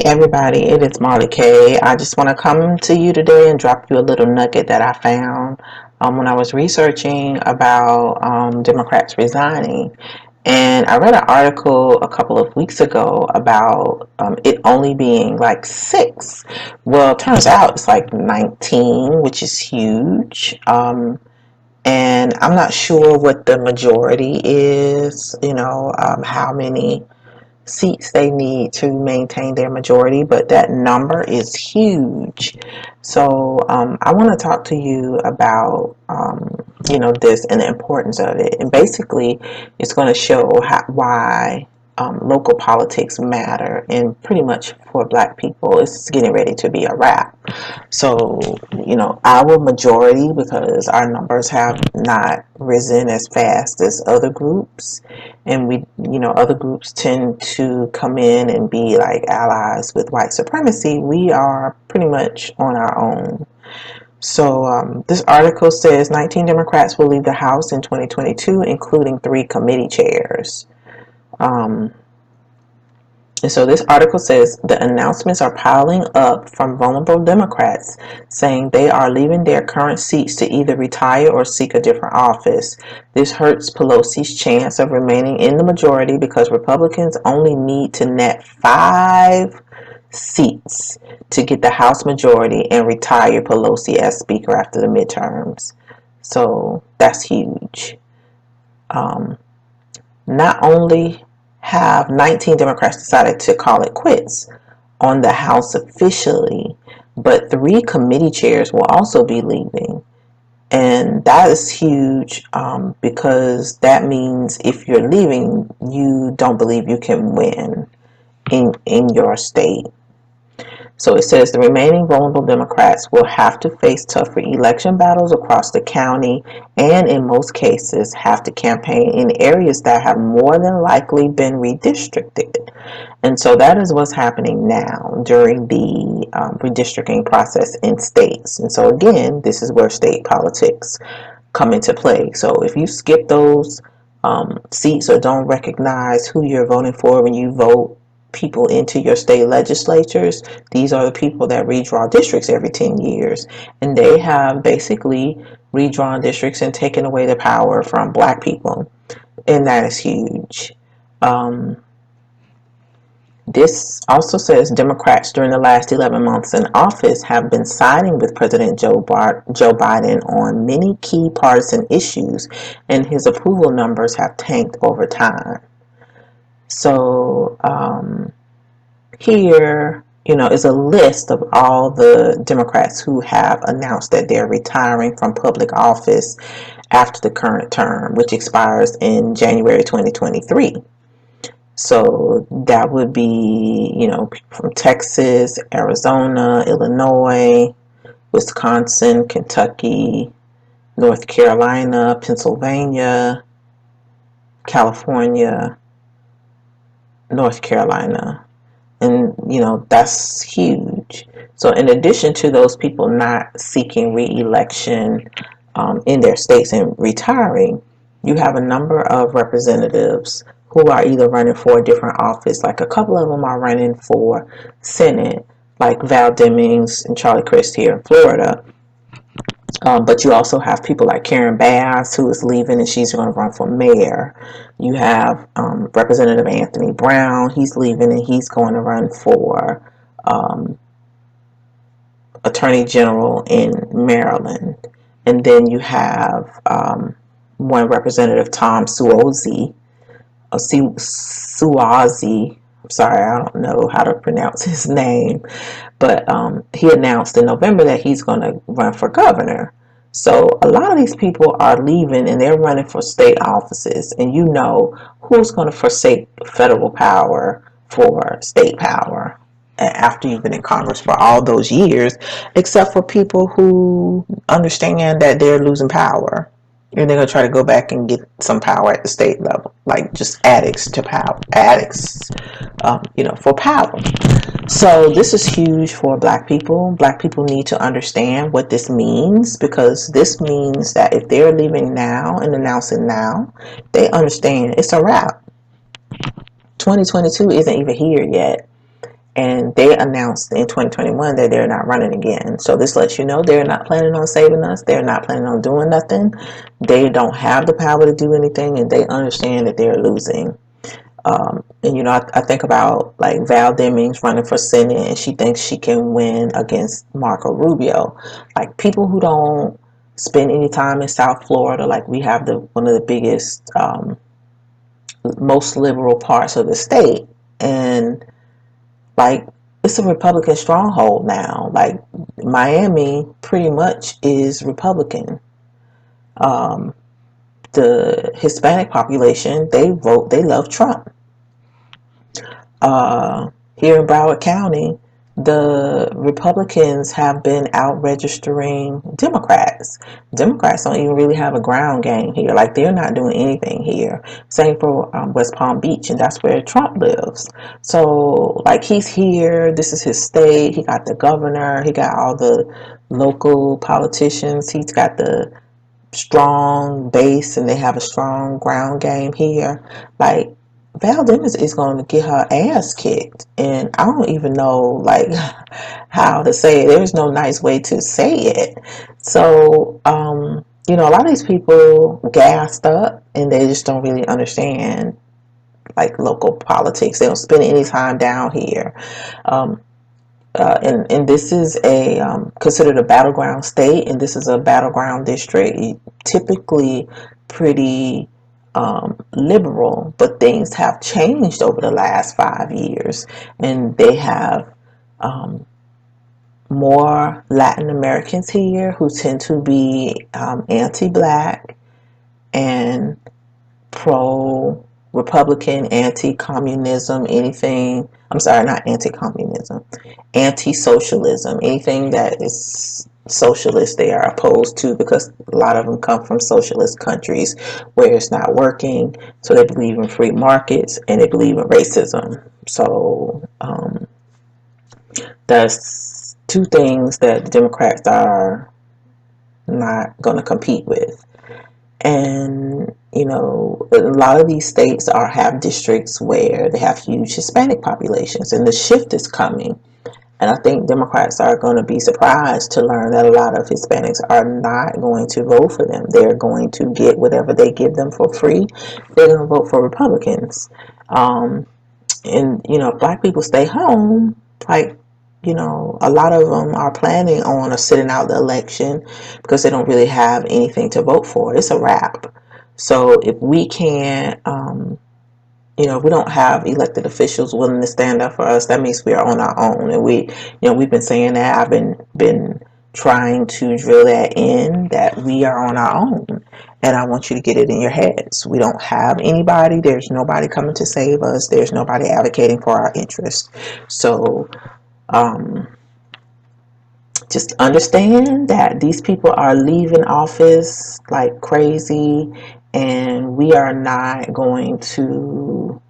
Everybody, it is Marley K. I just want to come to you today and drop you a little nugget that I found when I was researching about Democrats resigning. And I read an article a couple of weeks ago about it only being like six. Well, it turns out it's like 19, which is huge. And I'm not sure what the majority is, how many seats they need to maintain their majority, but that number is huge. So I want to talk to you about this and the importance of it, and basically it's going to show why local politics matter, and pretty much for Black people it's getting ready to be a wrap. So, our majority, because our numbers have not risen as fast as other groups, and other groups tend to come in and be like allies with white supremacy, we are pretty much on our own. So, this article says 19 Democrats will leave the House in 2022, including 3 committee chairs. Um, And so this article says the announcements are piling up from vulnerable Democrats saying they are leaving their current seats to either retire or seek a different office. This hurts Pelosi's chance of remaining in the majority because Republicans only need to net 5 seats to get the House majority and retire Pelosi as Speaker after the midterms. So that's huge. Not only have 19 Democrats decided to call it quits on the House officially, but 3 committee chairs will also be leaving. And that is huge because that means if you're leaving, you don't believe you can win in your state. So it says the remaining vulnerable Democrats will have to face tougher election battles across the county and, in most cases, have to campaign in areas that have more than likely been redistricted. And so that is what's happening now during the redistricting process in states. And so, again, this is where state politics come into play. So if you skip those seats or don't recognize who you're voting for when you vote people into your state legislatures, these are the people that redraw districts every 10 years. And they have basically redrawn districts and taken away the power from Black people. And that is huge. This also says Democrats during the last 11 months in office have been siding with President Joe Biden on many key partisan issues, and his approval numbers have tanked over time. So here, is a list of all the Democrats who have announced that they're retiring from public office after the current term, which expires in January 2023. So that would be, people from Texas, Arizona, Illinois, Wisconsin, Kentucky, North Carolina, Pennsylvania, California, North Carolina. And, that's huge. So in addition to those people not seeking re-election in their states and retiring, you have a number of representatives who are either running for a different office. Like a couple of them are running for Senate, like Val Demings and Charlie Crist here in Florida. But you also have people like Karen Bass, who is leaving and she's going to run for mayor. You have Representative Anthony Brown. He's leaving and he's going to run for Attorney General in Maryland. And then you have one Representative Tom Suozzi. Suozzi. I'm sorry, I don't know how to pronounce his name. But he announced in November that he's going to run for governor. So a lot of these people are leaving and they're running for state offices. And who's going to forsake federal power for state power after you've been in Congress for all those years, except for people who understand that they're losing power. And they're going to try to go back and get some power at the state level, like just addicts to power, for power. So this is huge for Black people. Black people need to understand what this means, because this means that if they're leaving now and announcing now, they understand it's a wrap. 2022 isn't even here yet. And they announced in 2021 that they're not running again. So this lets you know they're not planning on saving us. They're not planning on doing nothing. They don't have the power to do anything, and they understand that they're losing. And I think about like Val Demings running for Senate, and she thinks she can win against Marco Rubio. Like, people who don't spend any time in South Florida, like we have one of the biggest, most liberal parts of the state, and like, it's a Republican stronghold now. Like, Miami pretty much is Republican. Um, the Hispanic population, they love Trump. Here in Broward County, the Republicans have been out registering Democrats. Democrats don't even really have a ground game here. Like, they're not doing anything here. Same for West Palm Beach, and that's where Trump lives. So, like, he's here. This is his state. He got the governor. He got all the local politicians. He's got the strong base, and they have a strong ground game here. Like, Val Demings is going to get her ass kicked, and I don't even know like how to say it. There's no nice way to say it. So, a lot of these people gassed up, and they just don't really understand like local politics. They don't spend any time down here. Um, and this is a considered a battleground state, and this is a battleground district. Typically pretty liberal, but things have changed over the last 5 years, and they have um, more Latin Americans here who tend to be anti-black and pro-Republican, anti-communism, anything. I'm sorry, not anti-communism, anti-socialism, anything that is socialist they are opposed to, because a lot of them come from socialist countries where it's not working. So they believe in free markets, and they believe in racism. So that's two things that the Democrats are not going to compete with. And a lot of these states have districts where they have huge Hispanic populations, and the shift is coming. And I think Democrats are going to be surprised to learn that a lot of Hispanics are not going to vote for them. They're going to get whatever they give them for free. They're going to vote for Republicans. And if black people stay home, like, a lot of them are planning on sitting out the election because they don't really have anything to vote for. It's a wrap. So if we can't, if we don't have elected officials willing to stand up for us, that means we are on our own. And we've been saying that. I've been trying to drill that in, that we are on our own. And I want you to get it in your heads. We don't have anybody. There's nobody coming to save us. There's nobody advocating for our interests. So just understand that these people are leaving office like crazy, and we are not going to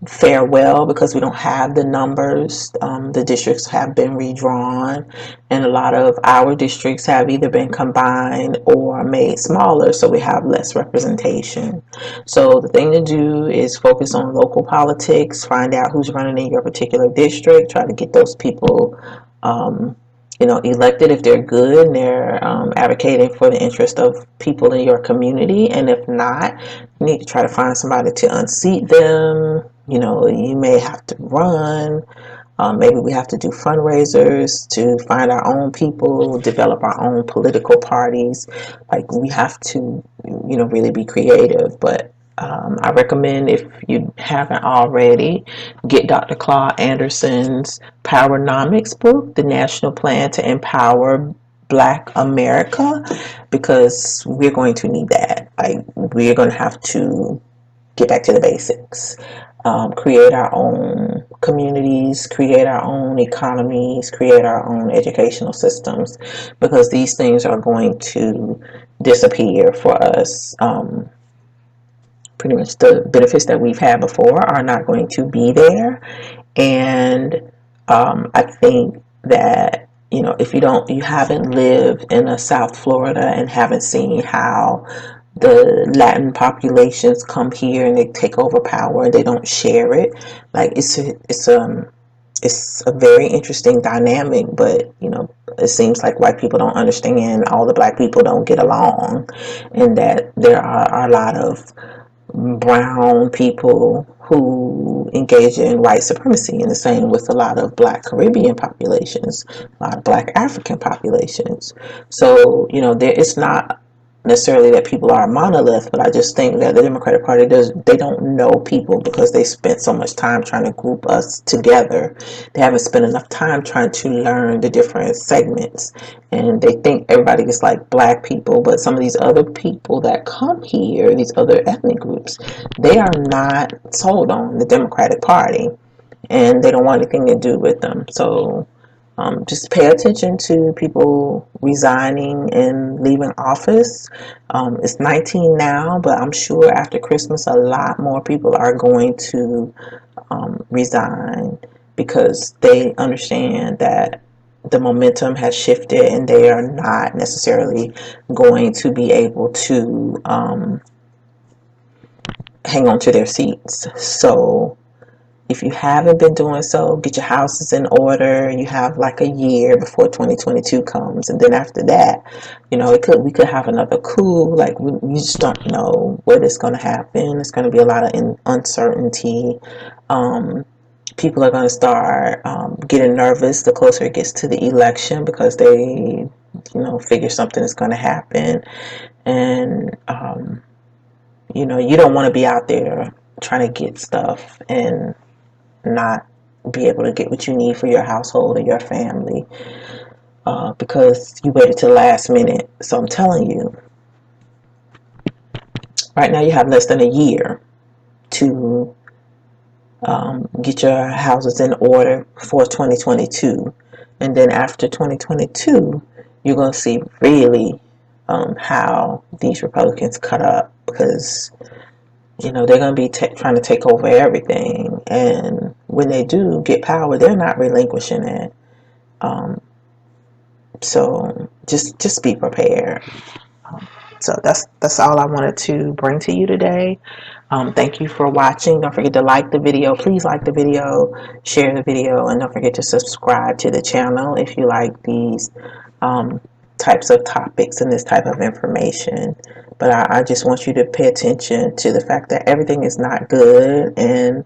fare well because we don't have the numbers. The districts have been redrawn, and a lot of our districts have either been combined or made smaller, so we have less representation. So the thing to do is focus on local politics, find out who's running in your particular district, try to get those people elected if they're good and they're advocating for the interest of people in your community. And if not, you need to try to find somebody to unseat them. You may have to run. Maybe we have to do fundraisers to find our own people, develop our own political parties. Like, we have to, really be creative. But I recommend, if you haven't already, get Dr. Claude Anderson's Powernomics book, The National Plan to Empower Black America, because we're going to need that. Like, we're going to have to get back to the basics. Create our own communities, create our own economies, create our own educational systems, because these things are going to disappear for us. Pretty much the benefits that we've had before are not going to be there. And I think that if you haven't lived in a South Florida and haven't seen how the Latin populations come here and they take over power and they don't share it, like, it's it's a very interesting dynamic, but it seems like white people don't understand all the black people don't get along, and that there are a lot of brown people who engage in white supremacy, and the same with a lot of black Caribbean populations, a lot of black African populations. So, there it's not necessarily that people are a monolith, but I just think that the Democratic Party they don't know people because they spent so much time trying to group us together. They haven't spent enough time trying to learn the different segments, and they think everybody is like black people, but some of these other people that come here, these other ethnic groups, they are not sold on the Democratic Party, and they don't want anything to do with them. So just pay attention to people resigning and leaving office. It's 19 now, but I'm sure after Christmas, a lot more people are going to resign because they understand that the momentum has shifted and they are not necessarily going to be able to hang on to their seats. So if you haven't been doing so, get your houses in order. You have like a year before 2022 comes, and then after that, we could have another coup. Like we just don't know what is going to happen. It's going to be a lot of uncertainty. People are going to start getting nervous the closer it gets to the election because they, figure something is going to happen, and you don't want to be out there trying to get stuff and not be able to get what you need for your household or your family because you waited till the last minute. So I'm telling you, right now you have less than a year to get your houses in order for 2022. And then after 2022, you're going to see really how these Republicans cut up because they're going to be trying to take over everything, and when they do get power, they're not relinquishing it. So just be prepared. So that's all I wanted to bring to you today. Thank you for watching. Don't forget to like the video. Please like the video, share the video, and don't forget to subscribe to the channel if you like these types of topics and this type of information. But I just want you to pay attention to the fact that everything is not good, and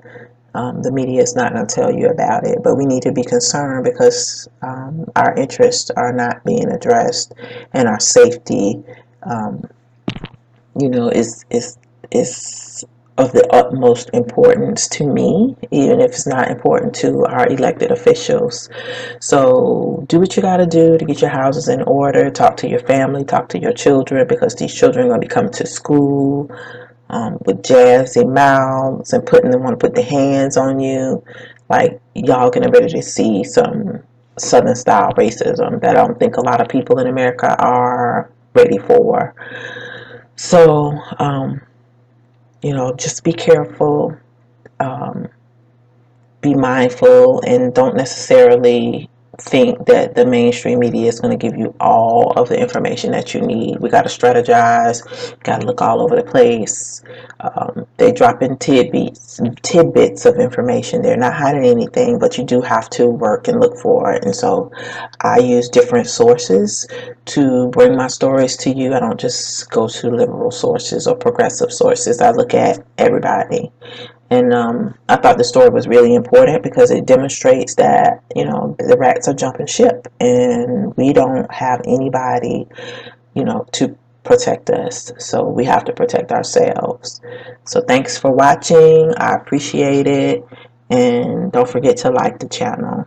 the media is not going to tell you about it. But we need to be concerned because our interests are not being addressed, and our safety, is of the utmost importance to me, even if it's not important to our elected officials. So do what you got to do to get your houses in order. Talk to your family, talk to your children, because these children are going to be coming to school with jazzy mouths and want to put their hands on you. Like, y'all getting ready to see some Southern style racism that I don't think a lot of people in America are ready for. So, just be careful, be mindful, and don't necessarily think that the mainstream media is going to give you all of the information that you need. We got to strategize, got to look all over the place. They drop in tidbits of information. They're not hiding anything, but you do have to work and look for it. And so I use different sources to bring my stories to you. I don't just go to liberal sources or progressive sources. I look at everybody. And I thought the story was really important because it demonstrates that, the rats are jumping ship and we don't have anybody, to protect us. So we have to protect ourselves. So thanks for watching. I appreciate it. And don't forget to like the channel.